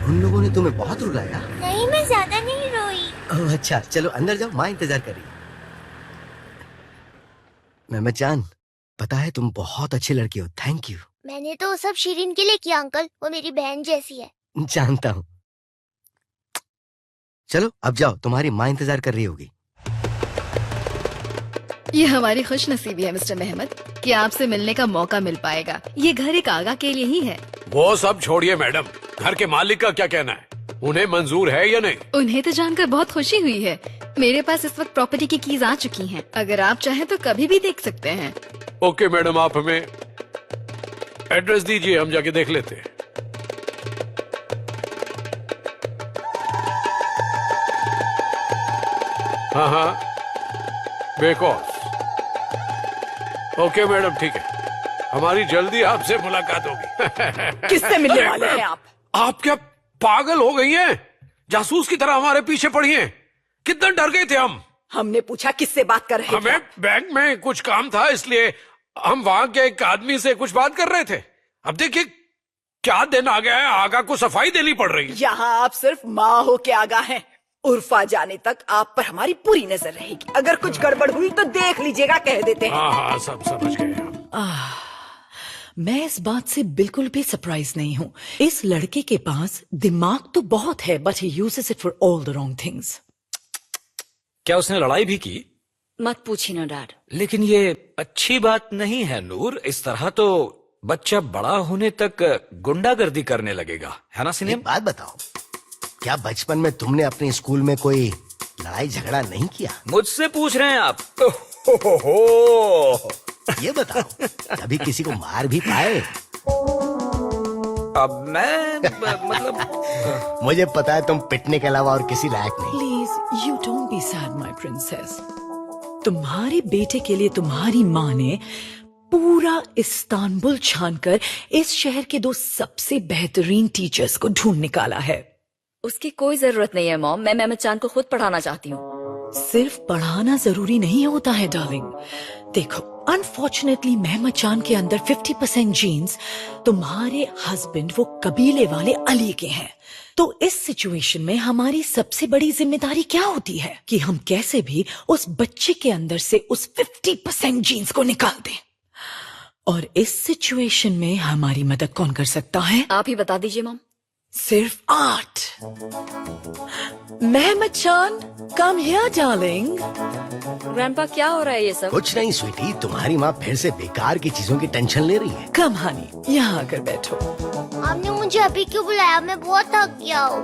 उन लोगों ने तुम्हें बहुत रुलाया? नहीं, मैं ज्यादा नहीं रोई। ओह अच्छा, चलो अंदर जाओ, माँ इंतजार कर रही है। मेहमद जान, पता है तुम बहुत अच्छी लड़की हो। Thank you. मैंने तो सब शीरीन के लिए किया अंकल, वो मेरी बहन जैसी है। जानता हूँ। चलो अब जाओ, तुम्हारी माँ इंतजार कर रही होगी। ये हमारी खुशनसीबी है मिस्टर मेहमद कि आपसे मिलने का मौका मिल पाएगा। ये घर एक आगा के लिए ही है। वो सब छोड़िए मैडम, घर के मालिक का क्या कहना है? उन्हें मंजूर है या नहीं? उन्हें तो जानकर बहुत खुशी हुई है। मेरे पास इस वक्त प्रॉपर्टी की कीज आ चुकी हैं। अगर आप चाहें तो कभी भी देख सकते हैं। ओके मैडम, आप हमें एड्रेस दीजिए, हम जाके देख लेते हैं। हाँ हाँ, बेकॉज। ओके मैडम, ठीक है, हमारी जल्दी आपसे मुलाकात होगी। किससे मिलने वाले हैं आप? आप क्या पागल हो गई हैं? जासूस की तरह हमारे पीछे पड़ी हैं। कितना डर गए थे हम। हमने पूछा किससे बात कर रहे थे? हमें बैंक में कुछ काम था, इसलिए हम वहां के एक आदमी से कुछ बात कर रहे थे। अब देखिए क्या दिन आ गया है, आगा को सफाई देनी पड़ रही है। यहाँ आप सिर्फ माँ हो के आगा हैं। उर्फा जाने तक आप पर हमारी पूरी नजर रहेगी। अगर कुछ गड़बड़ हुई तो देख लीजिएगा, कह देते हैं। हाँ हाँ, सब समझ गए हम। मैं इस बात से बिल्कुल भी सरप्राइज नहीं हूँ। इस लड़के के पास दिमाग तो बहुत है, but he uses it for all the wrong things. क्या उसने लड़ाई भी की? मत पूछी ना डैड। लेकिन ये अच्छी बात नहीं है नूर। इस तरह तो बच्चा बड़ा होने तक गुंडागर्दी करने लगेगा, है ना सिनेम? एक बात बताओ, क्या बचपन में तुमने अपने स्कूल में कोई लड़ाई झगड़ा नहीं किया? मुझसे पूछ रहे हैं आप? हो। ये बताओ, कभी किसी को मार भी पाए? अब मैं मतलब मुझे पता है तुम पिटने के अलावा और किसी लायक नहीं। Please you don't be sad my princess. तुम्हारे बेटे के लिए तुम्हारी माँ ने पूरा इस्तांबुल छानकर इस शहर के 2 सबसे बेहतरीन टीचर्स को ढूंढ निकाला है। उसकी कोई जरूरत नहीं है मॉम, मैं मेहमद चांद को खुद पढ़ाना चाहती हूँ। सिर्फ पढ़ाना जरूरी नहीं होता है डार्लिंग। देखो, अनफॉर्चुनेटली मेहमद चांद के अंदर 50% जीन्स तुम्हारे हस्बैंड वो कबीले वाले अली के हैं। तो इस सिचुएशन में हमारी सबसे बड़ी जिम्मेदारी क्या होती है कि हम कैसे भी उस बच्चे के अंदर से उस 50% जीन्स को निकाल दें। और इस सिचुएशन में हमारी मदद कौन कर सकता है? आप ही बता दीजिए मॉम। सिर्फ आर्ट। मेहमद चांद, कम हियर डार्लिंग। ग्रैंडपा, क्या हो रहा है ये सब? कुछ नहीं स्वीटी, तुम्हारी माँ फिर से बेकार की चीजों की टेंशन ले रही है। कम हनी, यहाँ आकर बैठो। आपने मुझे अभी क्यों बुलाया? मैं बहुत थक गया हूँ।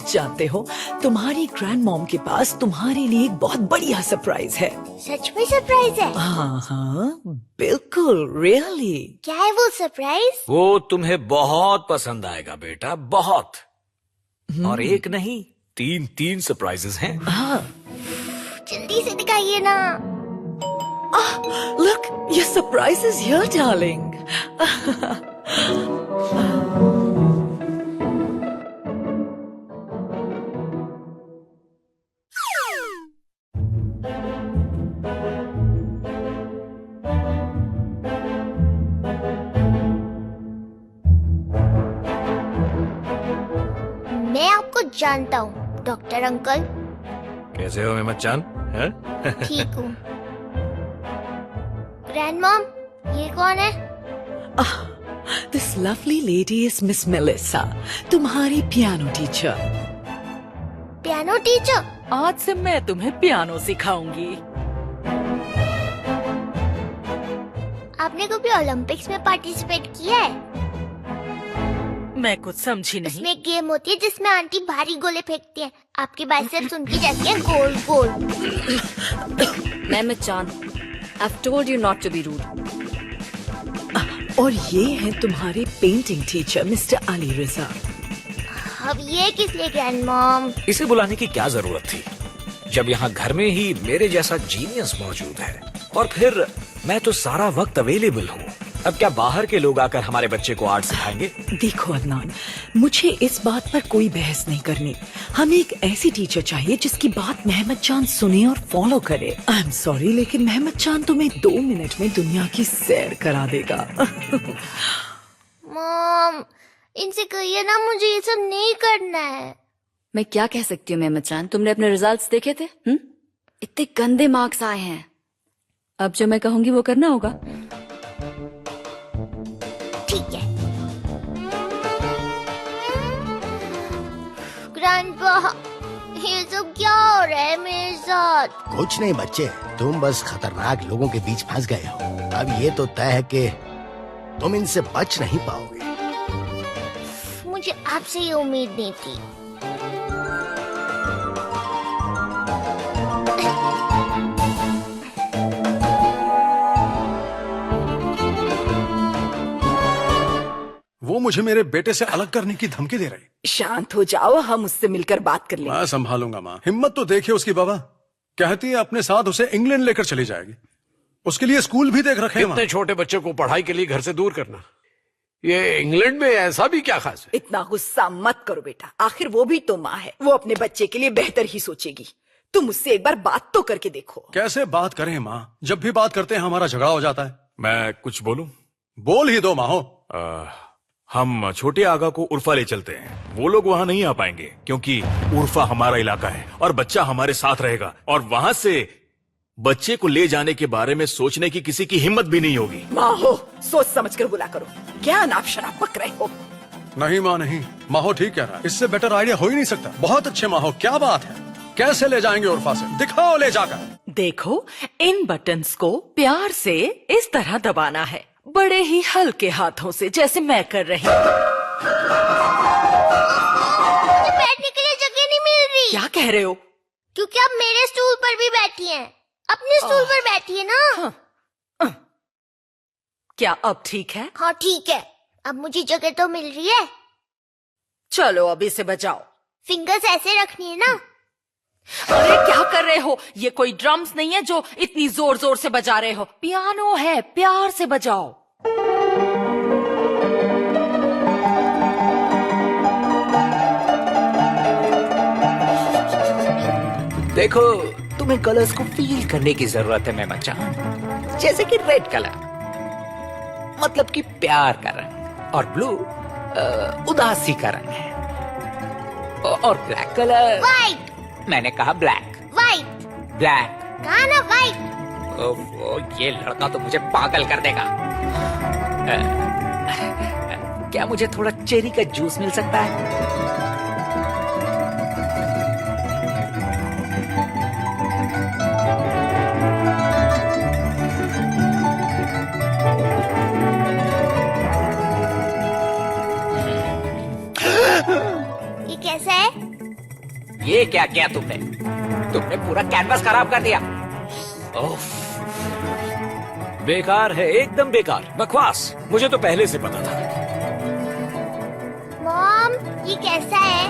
जानते हो, तुम्हारी ग्रैंड मॉम के पास तुम्हारे लिए एक बहुत बढ़िया सरप्राइज है। सच में सरप्राइज है? हाँ हाँ, बिल्कुल, रियली। क्या है वो सरप्राइज? वो तुम्हें बहुत पसंद आएगा बेटा, बहुत। और एक नहीं, 3 सरप्राइजेस हैं। हाँ, जल्दी से दिखाइए ना। look, your surprise is here, darling. मैं आपको जानता हूँ डॉक्टर अंकल। कैसे हो मेहमद चांद? हैं? ठीक हूँ। ग्रैंड मॉम, ये कौन है? This lovely lady is Miss Melissa, तुम्हारी पियानो टीचर। Piano teacher? आज से मैं तुम्हें पियानो सिखाऊंगी। आपने कभी ओलंपिक्स में पार्टिसिपेट किया है? मैं कुछ समझी नहीं। इसमें एक गेम होती है जिसमें आंटी भारी गोले फेंकती हैं। आपकी बाइसेप्स उनकी जाती हैं गोल गोल। मेहमद चांद, I've told you not to be rude. और ये हैं तुम्हारे पेंटिंग टीचर मिस्टर अली रिजा। अब ये किस लिए ग्रैंड मॉम? इसे बुलाने की क्या जरूरत थी, जब यहाँ घर में ही मेरे जैसा जीनियस मौजूद है। और फिर मैं तो सारा वक्त अवेलेबल हूँ। अब क्या बाहर के लोग आकर हमारे बच्चे को आर्ट सिखाएंगे? देखो अदनान, मुझे इस बात पर कोई बहस नहीं करनी। हमें एक ऐसी टीचर चाहिए जिसकी बात मेहमद चांद सुने और फॉलो करे। आई एम सॉरी, लेकिन मेहमद चांद तुम्हें 2 मिनट में दुनिया की सैर करा देगा। मॉम, इनसे कहिए ना मुझे ये सब नहीं करना है। मैं क्या कह सकती हूँ मेमचान, तुमने अपने रिजल्ट्स देखे थे? इतने गंदे मार्क्स आए हैं। अब जो मैं कहूंगी वो करना होगा। ठीक है। ग्रैंडपा, ये सब क्या हो रहा है मेरे साथ? कुछ नहीं बच्चे, तुम बस खतरनाक लोगों के बीच फंस गए हो। अब ये तो तय है कि तुम इनसे बच नहीं पाओगे। मुझे आपसे ये उम्मीद नहीं थी। वो मुझे मेरे बेटे से अलग करने की धमकी दे रही। शांत हो जाओ, हम उससे मिलकर बात कर लेंगे। मैं संभालूंगा माँ, हिम्मत तो देखिए उसकी। बाबा कहती है अपने साथ उसे इंग्लैंड लेकर चली जाएगी। उसके लिए स्कूल भी देख रखे हैं इतने छोटे बच्चे को पढ़ाई के लिए घर से दूर करना, ये इंग्लैंड में ऐसा भी क्या खास है? इतना गुस्सा मत करो बेटा, आखिर वो भी तो माँ है। वो अपने बच्चे के लिए बेहतर ही सोचेगी। तुम उससे एक बार बात तो करके देखो। कैसे बात करें माँ, जब भी बात करते हैं हमारा झगड़ा हो जाता है। मैं कुछ बोलूं? बोल ही दो माहो। हम छोटे आगा को उर्फा ले चलते हैं। वो लोग वहाँ नहीं आ पाएंगे क्योंकि उर्फा हमारा इलाका है और बच्चा हमारे साथ रहेगा, और वहाँ से बच्चे को ले जाने के बारे में सोचने की किसी की हिम्मत भी नहीं होगी। माँ हो, सोच समझ कर बुला करो। क्या नाप शराब पक रहे हो? नहीं माँ नहीं, माहो ठीक कह रहा है। इससे बेटर आइडिया हो ही नहीं सकता। बहुत अच्छे माहो, क्या बात है। कैसे ले जाएंगे उर्फा से, दिखाओ ले जाकर। देखो, इन बटन्स को प्यार से इस तरह दबाना है, बड़े ही हल्के हाथों से, जैसे मैं कर रही हूँ। मुझे बैठने के लिए जगह नहीं मिल रही। क्या कह रहे हो? क्योंकि आप मेरे स्टूल पर भी बैठी हैं। अपने स्टूल पर बैठी है ना। क्या अब ठीक है? हाँ ठीक है, अब मुझे जगह तो मिल रही है। चलो अब इसे बजाओ। फिंगर्स ऐसे रखनी है ना। अरे क्या कर रहे हो? ये कोई ड्रम्स नहीं है जो इतनी जोर जोर से बजा रहे हो। पियानो है, प्यार से बजाओ। देखो, तुम्हें कलर्स को फील करने की जरूरत है मेमचान। जैसे कि रेड कलर मतलब कि प्यार का रंग, और ब्लू उदासी का रंग है, और ब्लैक कलर। व्हाइट। मैंने कहा ब्लैक। व्हाइट। ब्लैक। कहा ना व्हाइट। ओफो, ये लड़का तो मुझे पागल कर देगा। क्या मुझे थोड़ा चेरी का जूस मिल सकता है? ये कैसा है? ये क्या किया तुमने? तुमने पूरा कैनवास खराब कर दिया। ओफ, बेकार है, एकदम बेकार, बकवास। मुझे तो पहले से पता था। मॉम, ये कैसा है?